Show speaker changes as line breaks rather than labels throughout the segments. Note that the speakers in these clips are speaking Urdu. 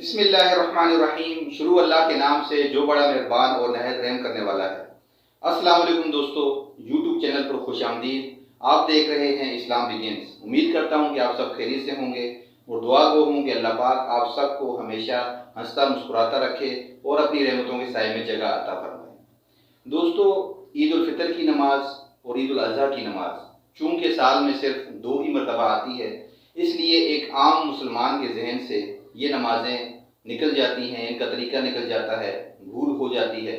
بسم اللہ الرحمن الرحیم۔ شروع اللہ کے نام سے جو بڑا مہربان اور نہایت رحم کرنے والا ہے۔ السلام علیکم دوستو، یوٹیوب چینل پر خوش آمدید۔ آپ دیکھ رہے ہیں اسلام بگنز۔ امید کرتا ہوں کہ آپ سب خیریت سے ہوں گے اور دعا گو ہوں کہ اللہ پاک آپ سب کو ہمیشہ ہنستا مسکراتا رکھے اور اپنی رحمتوں کے سائے میں جگہ عطا فرمائے۔ دوستو، عید الفطر کی نماز اور عید الاضحیٰ کی نماز چونکہ سال میں صرف 2 ہی مرتبہ آتی ہے، اس لیے ایک عام مسلمان کے ذہن سے یہ نمازیں نکل جاتی ہیں، ان کا طریقہ نکل جاتا ہے، بھول ہو جاتی ہے۔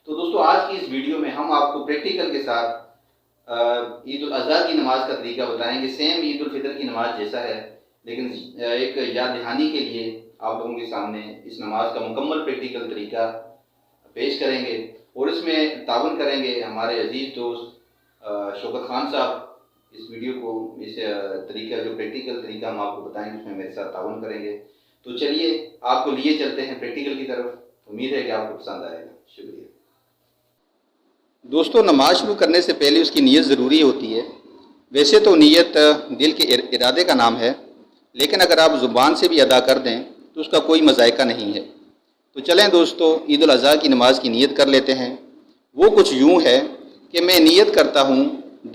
تو دوستو، آج کی اس ویڈیو میں ہم آپ کو پریکٹیکل کے ساتھ عید الاضحیٰ کی نماز کا طریقہ بتائیں گے، سیم عید الفطر کی نماز جیسا ہے، لیکن ایک یاد دہانی کے لیے آپ لوگوں کے سامنے اس نماز کا مکمل پریکٹیکل طریقہ پیش کریں گے اور اس میں تعاون کریں گے ہمارے عزیز دوست شوکت خان صاحب۔ اس ویڈیو کو، اس طریقہ جو پریکٹیکل طریقہ ہم آپ کو بتائیں گے، اس میں میرے ساتھ تعاون کریں گے۔ تو چلیے آپ کو لیے چلتے ہیں پریکٹیکل کی طرف۔ امید ہے کہ آپ کو پسند آئے گا۔ شکریہ دوستو، نماز شروع کرنے سے پہلے اس کی نیت ضروری ہوتی ہے۔ ویسے تو نیت دل کے ارادے کا نام ہے، لیکن اگر آپ زبان سے بھی ادا کر دیں تو اس کا کوئی مذائقہ نہیں ہے۔ تو چلیں دوستو، عید الاضحیٰ کی نماز کی نیت کر لیتے ہیں۔ وہ کچھ یوں ہے کہ میں نیت کرتا ہوں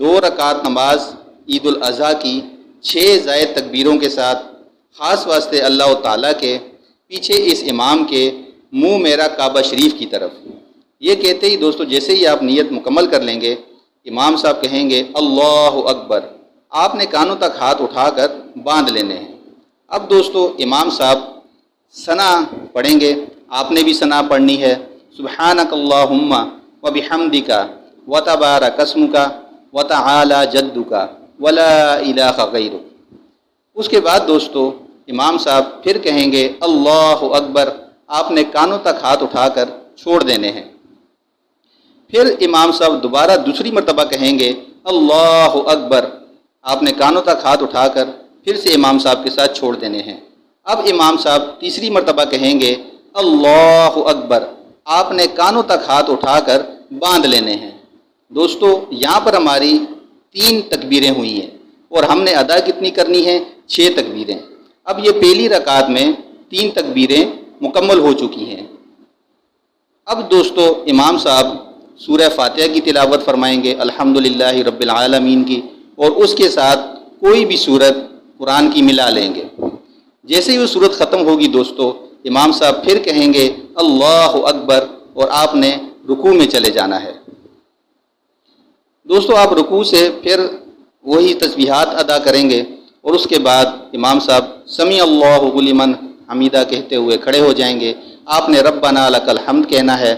2 رکعت نماز عید الاضحیٰ کی 6 زائد تکبیروں کے ساتھ، خاص واسطے اللہ تعالیٰ کے، پیچھے اس امام کے، منہ میرا کعبہ شریف کی طرف۔ یہ کہتے ہی دوستو، جیسے ہی آپ نیت مکمل کر لیں گے، امام صاحب کہیں گے اللہ اکبر۔ آپ نے کانوں تک ہاتھ اٹھا کر باندھ لینے ہیں۔ اب دوستو، امام صاحب ثنا پڑھیں گے، آپ نے بھی ثنا پڑھنی ہے۔ سبحانک اللہم وبحمدک وتبارک اسمک وتعالی جدک ولا الہ غیرک۔ اس کے بعد دوستو، امام صاحب پھر کہیں گے اللہ اکبر۔ آپ نے کانوں تک ہاتھ اٹھا کر چھوڑ دینے ہیں۔ پھر امام صاحب دوبارہ دوسری مرتبہ کہیں گے اللہ اکبر۔ آپ نے کانوں تک ہاتھ اٹھا کر پھر سے امام صاحب کے ساتھ چھوڑ دینے ہیں۔ اب امام صاحب تیسری مرتبہ کہیں گے اللہ اکبر۔ آپ نے کانوں تک ہاتھ اٹھا کر باندھ لینے ہیں۔ دوستو، یہاں پر ہماری 3 تکبیریں ہوئی ہیں اور ہم نے ادا کتنی کرنی ہیں؟ 6 تکبیریں۔ اب یہ پہلی رکعت میں 3 تکبیریں مکمل ہو چکی ہیں۔ اب دوستو، امام صاحب سورہ فاتحہ کی تلاوت فرمائیں گے، الحمدللہ رب العالمین کی، اور اس کے ساتھ کوئی بھی سورت قرآن کی ملا لیں گے۔ جیسے ہی وہ سورت ختم ہوگی دوستو، امام صاحب پھر کہیں گے اللہ اکبر اور آپ نے رکوع میں چلے جانا ہے۔ دوستو، آپ رکوع سے پھر وہی تسبیحات ادا کریں گے اور اس کے بعد امام صاحب سمیع اللہ لمن حمیدہ کہتے ہوئے کھڑے ہو جائیں گے۔ آپ نے ربنا لک الحمد کہنا ہے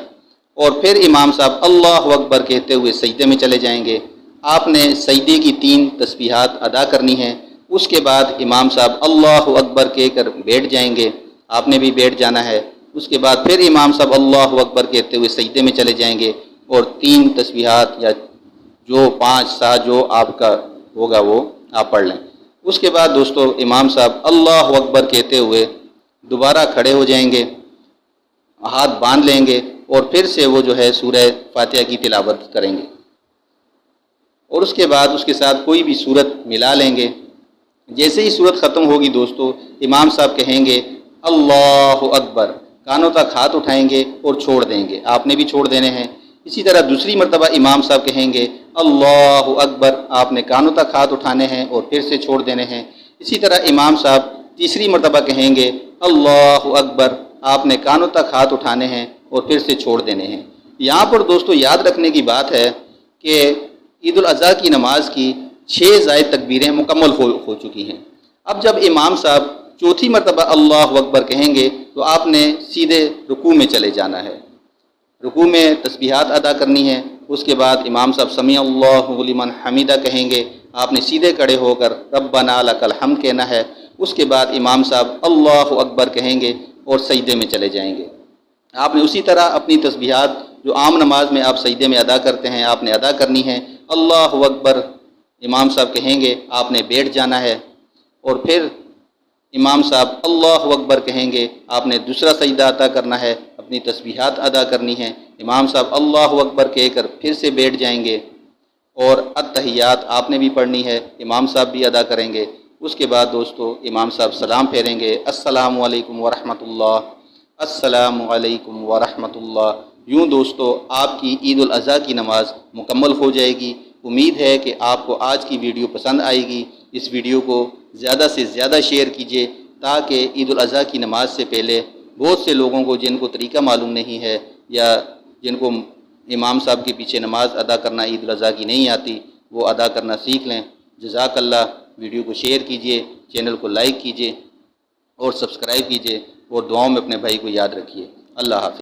اور پھر امام صاحب اللہ اکبر کہتے ہوئے سجدے میں چلے جائیں گے۔ آپ نے سجدے کی 3 تسبیحات ادا کرنی ہیں۔ اس کے بعد امام صاحب اللہ اکبر کہہ کر بیٹھ جائیں گے، آپ نے بھی بیٹھ جانا ہے۔ اس کے بعد پھر امام صاحب اللہ اکبر کہتے ہوئے سجدے میں چلے جائیں گے اور 3 تسبیحات یا جو 5 7 جو آپ کا ہوگا وہ آپ پڑھ لیں۔ اس کے بعد دوستو، امام صاحب اللہ اکبر کہتے ہوئے دوبارہ کھڑے ہو جائیں گے، ہاتھ باندھ لیں گے اور پھر سے وہ جو ہے سورہ فاتحہ کی تلاوت کریں گے اور اس کے بعد اس کے ساتھ کوئی بھی سورت ملا لیں گے۔ جیسے ہی سورت ختم ہوگی دوستو، امام صاحب کہیں گے اللہ اکبر، کانوں تک ہاتھ اٹھائیں گے اور چھوڑ دیں گے، آپ نے بھی چھوڑ دینے ہیں۔ اسی طرح دوسری مرتبہ امام صاحب کہیں گے اللہ اکبر، آپ نے کانوں تک ہاتھ اٹھانے ہیں اور پھر سے چھوڑ دینے ہیں۔ اسی طرح امام صاحب تیسری مرتبہ کہیں گے اللہ اکبر، آپ نے کانوں تک ہاتھ اٹھانے ہیں اور پھر سے چھوڑ دینے ہیں۔ یہاں پر دوستو یاد رکھنے کی بات ہے کہ عید الاضحیٰ کی نماز کی 6 زائد تکبیریں مکمل ہو چکی ہیں۔ اب جب امام صاحب چوتھی مرتبہ اللہ اکبر کہیں گے تو آپ نے سیدھے رکوع میں چلے جانا ہے۔ رکوع میں تسبیحات ادا کرنی ہے۔ اس کے بعد امام صاحب سمیع اللہ لمن حمیدہ کہیں گے، آپ نے سیدھے کھڑے ہو کر ربنا لک الحمد کہنا ہے۔ اس کے بعد امام صاحب اللہ اکبر کہیں گے اور سجدے میں چلے جائیں گے۔ آپ نے اسی طرح اپنی تسبیحات جو عام نماز میں آپ سجدے میں ادا کرتے ہیں، آپ نے ادا کرنی ہے۔ اللہ اکبر امام صاحب کہیں گے، آپ نے بیٹھ جانا ہے اور پھر امام صاحب اللہ اکبر کہیں گے، آپ نے دوسرا سجدہ ادا کرنا ہے، اپنی تسبیحات ادا کرنی ہے۔ امام صاحب اللہ اکبر کہہ کر پھر سے بیٹھ جائیں گے اور التحیات آپ نے بھی پڑھنی ہے، امام صاحب بھی ادا کریں گے۔ اس کے بعد دوستو امام صاحب سلام پھیریں گے، السلام علیکم ورحمۃ اللہ، السلام علیکم ورحمۃ اللہ۔ یوں دوستو آپ کی عید الاضحیٰ کی نماز مکمل ہو جائے گی۔ امید ہے کہ آپ کو آج کی ویڈیو پسند آئے گی۔ اس ویڈیو کو زیادہ سے زیادہ شیئر کیجیے تاکہ عید الاضحیٰ کی نماز سے پہلے بہت سے لوگوں کو جن کو طریقہ معلوم نہیں ہے یا جن کو امام صاحب کے پیچھے نماز ادا کرنا عید الاضحیٰ کی نہیں آتی، وہ ادا کرنا سیکھ لیں۔ جزاک اللہ۔ ویڈیو کو شیئر کیجیے، چینل کو لائک کیجیے اور سبسکرائب کیجیے، اور دعاؤں میں اپنے بھائی کو یاد رکھیے۔ اللہ حافظ۔